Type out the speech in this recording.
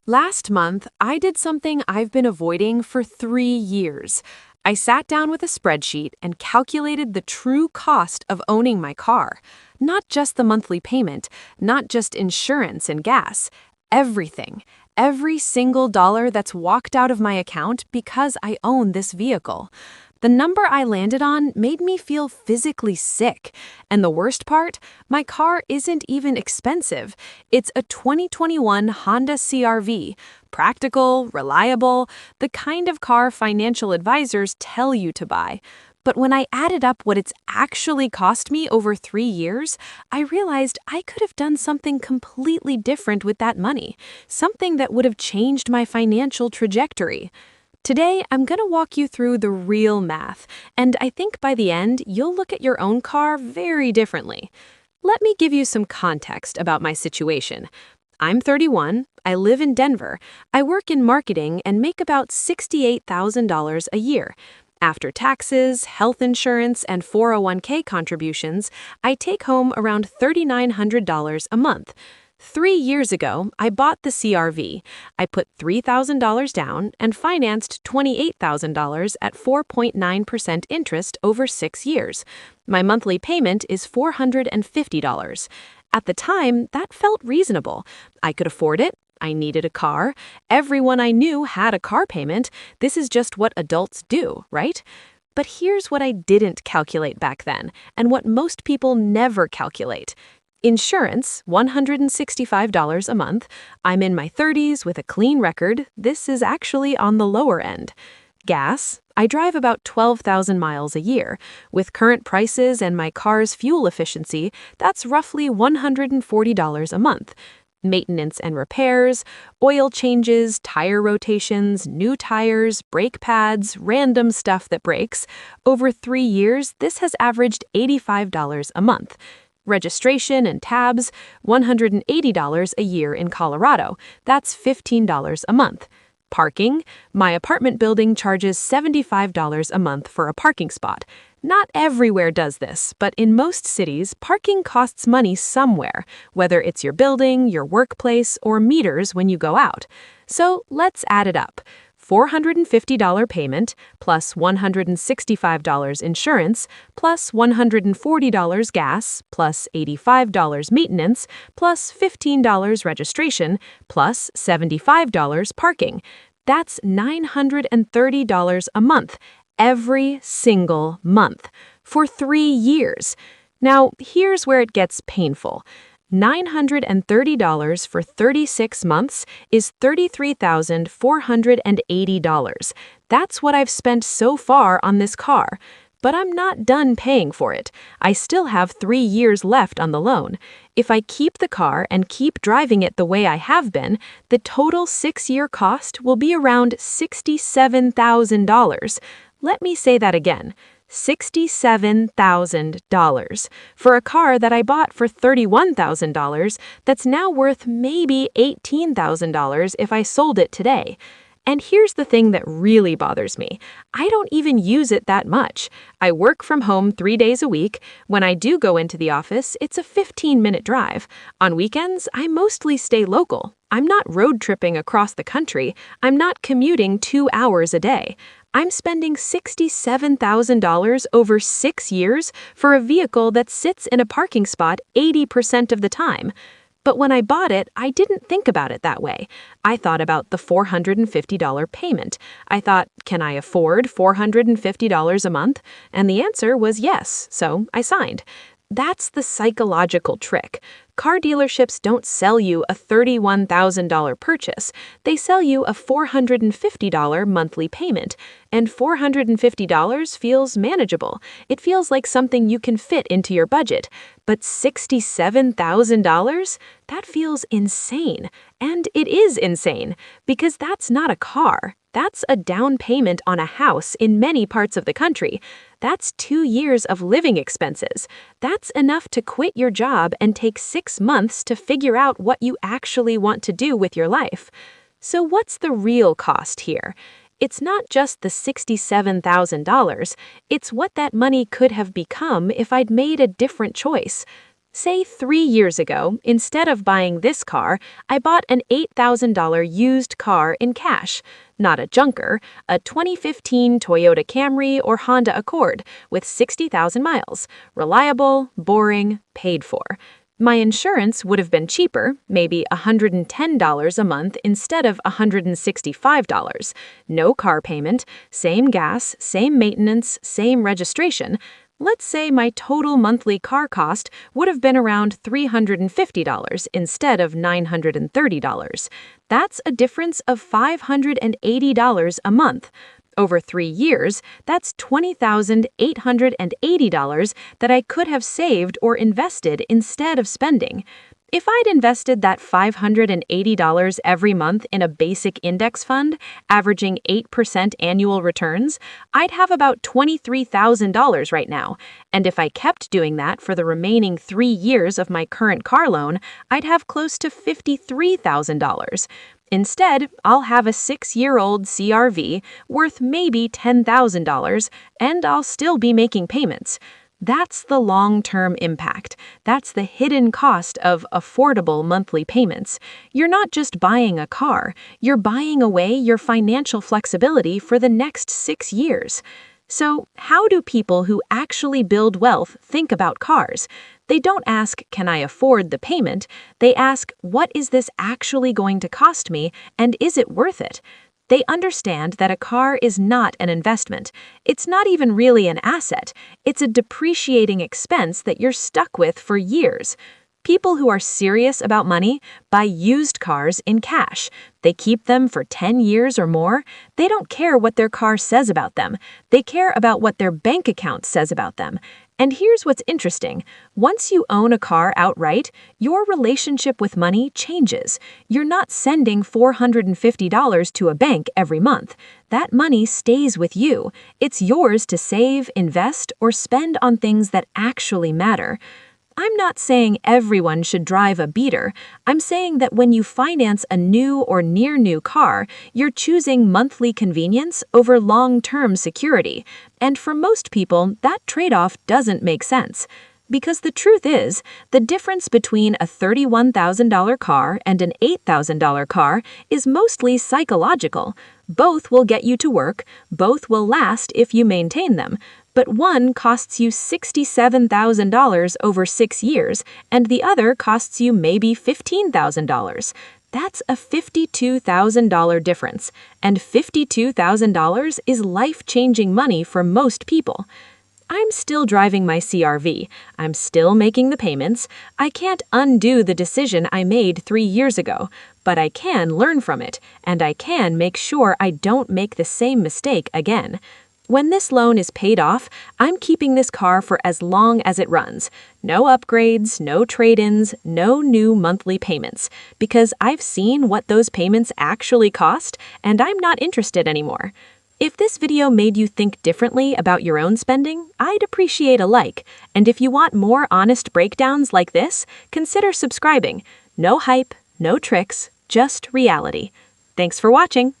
Last month, I did something I've been avoiding for 3 years. I sat down with a spreadsheet and calculated the true cost of owning my car. Not just the monthly payment, not just insurance and gas, everything. Every single dollar that's walked out of my account because I own this vehicle. The number I landed on made me feel physically sick. And the worst part, my car isn't even expensive. It's a 2021 Honda CR-V. Practical, reliable, the kind of car financial advisors tell you to buy. But when I added up what it's actually cost me over 3 years, I realized I could have done something completely different with that money. Something that would have changed my financial trajectory. Today, I'm going to walk you through the real math, and I think by the end, you'll look at your own car very differently. Let me give you some context about my situation. I'm 31, I live in Denver, I work in marketing and make about $68,000 a year. After taxes, health insurance, and 401k contributions, I take home around $3,900 a month. 3 years ago, I bought the CRV. I put $3,000 down and financed $28,000 at 4.9% interest over 6 years. My monthly payment is $450. At the time, that felt reasonable. I could afford it. I needed a car. Everyone I knew had a car payment. This is just what adults do, right? But here's what I didn't calculate back then, and what most people never calculate. Insurance, $165 a month. I'm in my 30s with a clean record. This is actually on the lower end. Gas, I drive about 12,000 miles a year. With current prices and my car's fuel efficiency, that's roughly $140 a month. Maintenance and repairs, oil changes, tire rotations, new tires, brake pads, random stuff that breaks. Over 3 years, this has averaged $85 a month. Registration and tabs, $180 a year in Colorado. That's $15 a month. Parking, my apartment building charges $75 a month for a parking spot. Not everywhere does this, but in most cities, parking costs money somewhere, whether it's your building, your workplace, or meters when you go out. So let's add it up. $450 payment, plus $165 insurance, plus $140 gas, plus $85 maintenance, plus $15 registration, plus $75 parking. That's $930 a month, every single month, for 3 years. Now, here's where it gets painful. $930 for 36 months is $33,480. That's what I've spent so far on this car. But I'm not done paying for it. I still have 3 years left on the loan. If I keep the car and keep driving it the way I have been, the total 6-year cost will be around $67,000. Let me say that again. $67,000 for a car that I bought for $31,000 that's now worth maybe $18,000 if I sold it today. And here's the thing that really bothers me. I don't even use it that much. I work from home 3 days a week. When I do go into the office, it's a 15-minute drive. On weekends, I mostly stay local. I'm not road tripping across the country. I'm not commuting 2 hours a day. I'm spending $67,000 over 6 years for a vehicle that sits in a parking spot 80% of the time. But when I bought it, I didn't think about it that way. I thought about the $450 payment. I thought, can I afford $450 a month? And the answer was yes, so I signed. That's the psychological trick. Car dealerships don't sell you a $31,000 purchase. They sell you a $450 monthly payment. And $450 feels manageable. It feels like something you can fit into your budget. But $67,000? That feels insane. And it is insane, because that's not a car. That's a down payment on a house in many parts of the country. That's 2 years of living expenses. That's enough to quit your job and take 6 months to figure out what you actually want to do with your life. So what's the real cost here? It's not just the $67,000. It's what that money could have become if I'd made a different choice. Say 3 years ago, instead of buying this car, I bought an $8,000 used car in cash. Not a junker, a 2015 Toyota Camry or Honda Accord with 60,000 miles. Reliable, boring, paid for. My insurance would have been cheaper, maybe $110 a month instead of $165. No car payment, same gas, same maintenance, same registration. Let's say my total monthly car cost would have been around $350 instead of $930. That's a difference of $580 a month. Over 3 years, that's $20,880 that I could have saved or invested instead of spending. If I'd invested that $580 every month in a basic index fund, averaging 8% annual returns, I'd have about $23,000 right now. And if I kept doing that for the remaining 3 years of my current car loan, I'd have close to $53,000. Instead, I'll have a 6-year-old CRV worth maybe $10,000, and I'll still be making payments. That's the long-term impact. That's the hidden cost of affordable monthly payments. You're not just buying a car, you're buying away your financial flexibility for the next 6 years. So, how do people who actually build wealth think about cars? They don't ask, can I afford the payment? They ask, what is this actually going to cost me, and is it worth it? They understand that a car is not an investment. It's not even really an asset. It's a depreciating expense that you're stuck with for years. People who are serious about money buy used cars in cash. They keep them for 10 years or more. They don't care what their car says about them. They care about what their bank account says about them. And here's what's interesting. Once you own a car outright, your relationship with money changes. You're not sending $450 to a bank every month. That money stays with you. It's yours to save, invest, or spend on things that actually matter. I'm not saying everyone should drive a beater. I'm saying that when you finance a new or near-new car, you're choosing monthly convenience over long-term security. And for most people, that trade-off doesn't make sense. Because the truth is, the difference between a $31,000 car and an $8,000 car is mostly psychological. Both will get you to work, both will last if you maintain them, but one costs you $67,000 over 6 years, and the other costs you maybe $15,000. That's a $52,000 difference, and $52,000 is life-changing money for most people. I'm still driving my CRV. I'm still making the payments. I can't undo the decision I made 3 years ago, but I can learn from it, and I can make sure I don't make the same mistake again. When this loan is paid off, I'm keeping this car for as long as it runs. No upgrades, no trade-ins, no new monthly payments, because I've seen what those payments actually cost, and I'm not interested anymore. If this video made you think differently about your own spending, I'd appreciate a like. And if you want more honest breakdowns like this, consider subscribing. No hype, no tricks, just reality. Thanks for watching.